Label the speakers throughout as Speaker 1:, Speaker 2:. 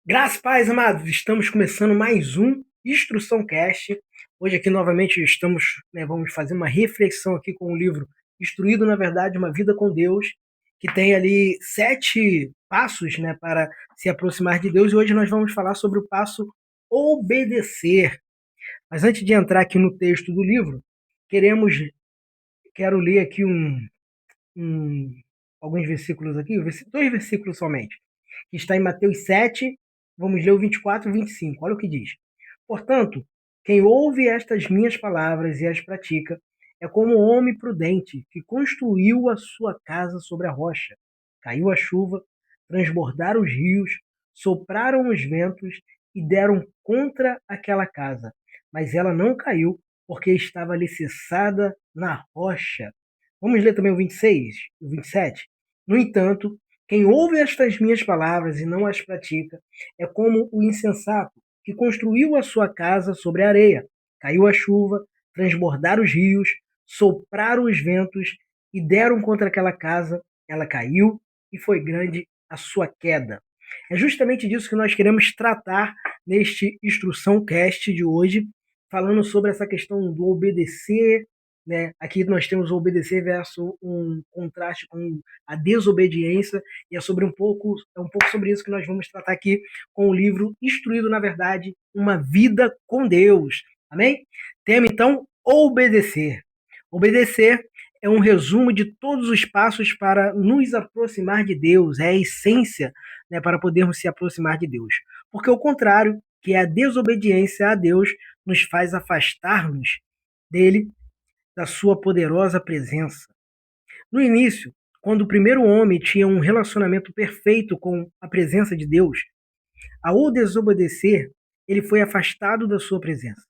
Speaker 1: Graças, paz, amados, estamos começando mais um Instrução Cast. Hoje aqui novamente vamos fazer uma reflexão aqui com o livro Instruído na Verdade, uma Vida com Deus, que tem ali 7 passos, para se aproximar de Deus. E hoje nós vamos falar sobre o passo obedecer. Mas antes de entrar aqui no texto do livro, queremos, quero ler aqui um- alguns versículos aqui, dois versículos somente, que está em Mateus 7, vamos ler o 24 e 25. Olha o que diz. Portanto, quem ouve estas minhas palavras e as pratica é como um homem prudente que construiu a sua casa sobre a rocha. Caiu a chuva, transbordaram os rios, sopraram os ventos e deram contra aquela casa. Mas ela não caiu, porque estava alicerçada na rocha. Vamos ler também o 26, o 27. No entanto, quem ouve estas minhas palavras e não as pratica é como o insensato que construiu a sua casa sobre a areia. Caiu a chuva, transbordaram os rios, sopraram os ventos e deram contra aquela casa. Ela caiu e foi grande a sua queda. É justamente disso que nós queremos tratar neste Instrução Cast de hoje, falando sobre essa questão do obedecer, né? Aqui nós temos o obedecer versus um contraste com a desobediência, e é um pouco sobre isso que nós vamos tratar aqui com o livro Instruído na Verdade, uma vida com Deus. Amém? Tema então obedecer. Obedecer é um resumo de todos os passos para nos aproximar de Deus, é a essência, para podermos se aproximar de Deus. Porque o contrário, que é a desobediência a Deus, nos faz afastar-nos dele, da sua poderosa presença. No início, quando o primeiro homem tinha um relacionamento perfeito com a presença de Deus, ao desobedecer, ele foi afastado da sua presença.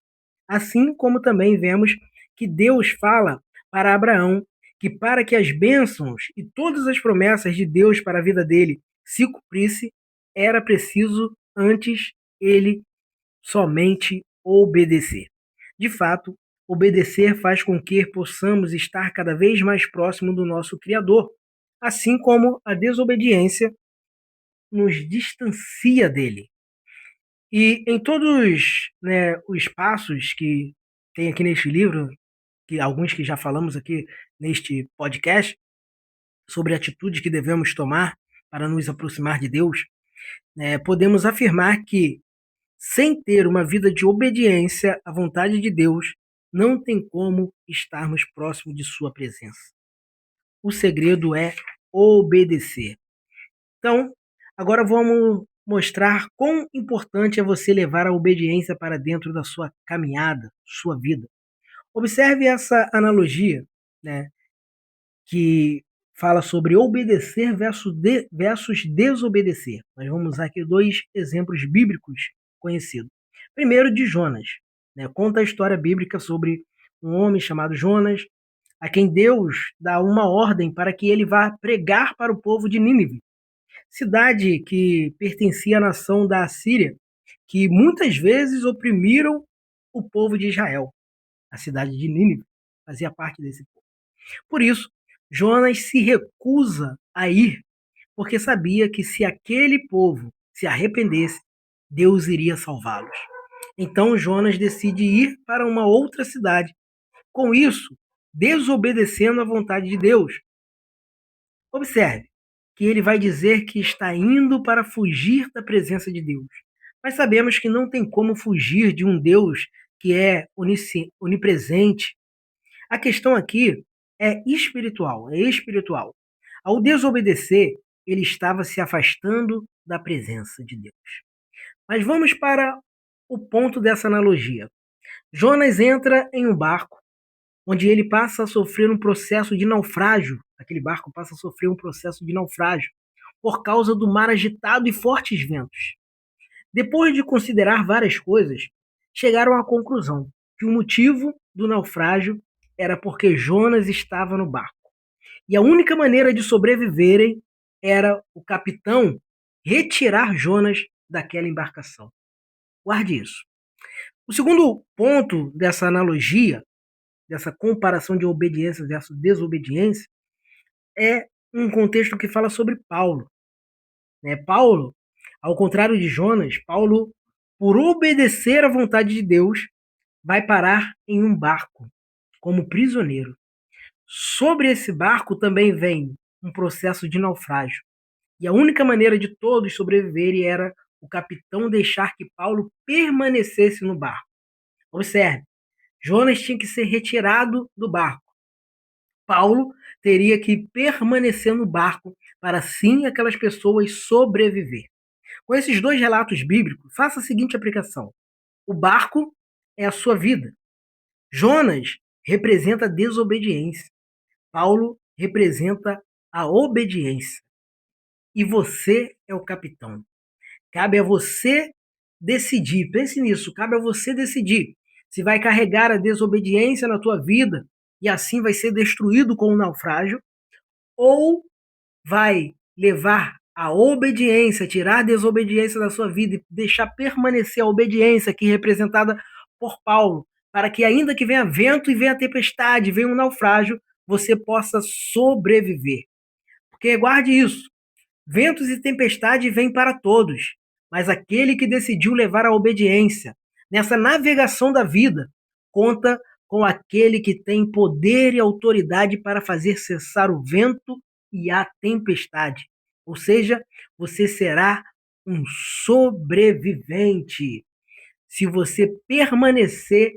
Speaker 1: Assim como também vemos que Deus fala para Abraão que para que as bênçãos e todas as promessas de Deus para a vida dele se cumprisse, era preciso antes ele somente obedecer. De fato, obedecer faz com que possamos estar cada vez mais próximo do nosso Criador, assim como a desobediência nos distancia dele. E em todos, os passos que tem aqui neste livro, que alguns que já falamos aqui neste podcast, sobre atitudes que devemos tomar para nos aproximar de Deus, podemos afirmar que, sem ter uma vida de obediência à vontade de Deus, não tem como estarmos próximos de Sua presença. O segredo é obedecer. Então, agora vamos mostrar quão importante é você levar a obediência para dentro da sua caminhada, sua vida. Observe essa analogia, né, que fala sobre obedecer versus desobedecer. Nós vamos usar aqui dois exemplos bíblicos conhecidos. Primeiro, de Jonas. Conta a história bíblica sobre um homem chamado Jonas, a quem Deus dá uma ordem para que ele vá pregar para o povo de Nínive, cidade que pertencia à nação da Assíria, que muitas vezes oprimiram o povo de Israel. A cidade de Nínive fazia parte desse povo. Por isso, Jonas se recusa a ir, porque sabia que se aquele povo se arrependesse, Deus iria salvá-los. Então Jonas decide ir para uma outra cidade, com isso, desobedecendo à vontade de Deus. Observe que ele vai dizer que está indo para fugir da presença de Deus. Mas sabemos que não tem como fugir de um Deus que é onipresente. A questão aqui é espiritual, é espiritual. Ao desobedecer, ele estava se afastando da presença de Deus. Mas vamos para o ponto dessa analogia. Jonas entra em um barco onde ele passa a sofrer um processo de naufrágio. Aquele barco passa a sofrer um processo de naufrágio por causa do mar agitado e fortes ventos. Depois de considerar várias coisas, chegaram à conclusão que o motivo do naufrágio era porque Jonas estava no barco. E a única maneira de sobreviverem era o capitão retirar Jonas daquela embarcação. Guarde isso. O segundo ponto dessa analogia, dessa comparação de obediência versus desobediência, é um contexto que fala sobre Paulo. Paulo, Ao contrário de Jonas, Paulo, por obedecer à vontade de Deus, vai parar em um barco, como prisioneiro. Sobre esse barco também vem um processo de naufrágio. E a única maneira de todos sobreviverem era o capitão deixar que Paulo permanecesse no barco. Observe, Jonas tinha que ser retirado do barco. Paulo teria que permanecer no barco para assim aquelas pessoas sobreviver. Com esses dois relatos bíblicos, faça a seguinte aplicação: o barco é a sua vida. Jonas representa a desobediência. Paulo representa a obediência. E você é o capitão. Cabe a você decidir. Pense nisso, cabe a você decidir se vai carregar a desobediência na tua vida e assim vai ser destruído com o naufrágio, ou vai levar a obediência, tirar a desobediência da sua vida e deixar permanecer a obediência aqui representada por Paulo, para que ainda que venha vento e venha tempestade, venha um naufrágio, você possa sobreviver. Porque guarde isso, ventos e tempestade vêm para todos, mas aquele que decidiu levar a obediência nessa navegação da vida conta com aquele que tem poder e autoridade para fazer cessar o vento e a tempestade. Ou seja, você será um sobrevivente se você permanecer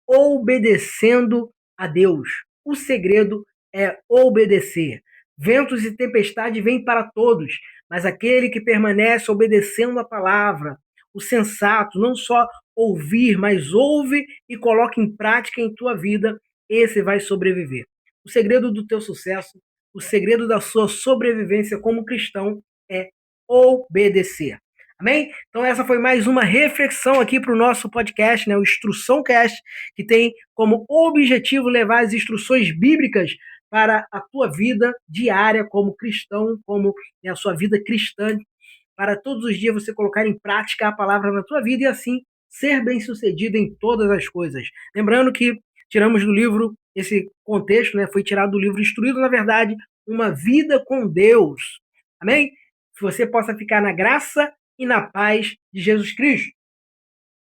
Speaker 1: obedecendo a Deus. O segredo é obedecer. Ventos e tempestade vêm para todos, mas aquele que permanece obedecendo a palavra, o sensato, não só ouvir, mas ouve e coloca em prática em tua vida, esse vai sobreviver. O segredo do teu sucesso, o segredo da sua sobrevivência como cristão é obedecer. Amém? Então essa foi mais uma reflexão aqui para o nosso podcast, né, o Instrução Cast, que tem como objetivo levar as instruções bíblicas para a tua vida diária como cristão, como, né, a sua vida cristã, para todos os dias você colocar em prática a palavra na tua vida e assim ser bem-sucedido em todas as coisas. Lembrando que tiramos do livro esse contexto, né, foi tirado do livro Instruído na Verdade, uma vida com Deus. Amém? Que você possa ficar na graça e na paz de Jesus Cristo.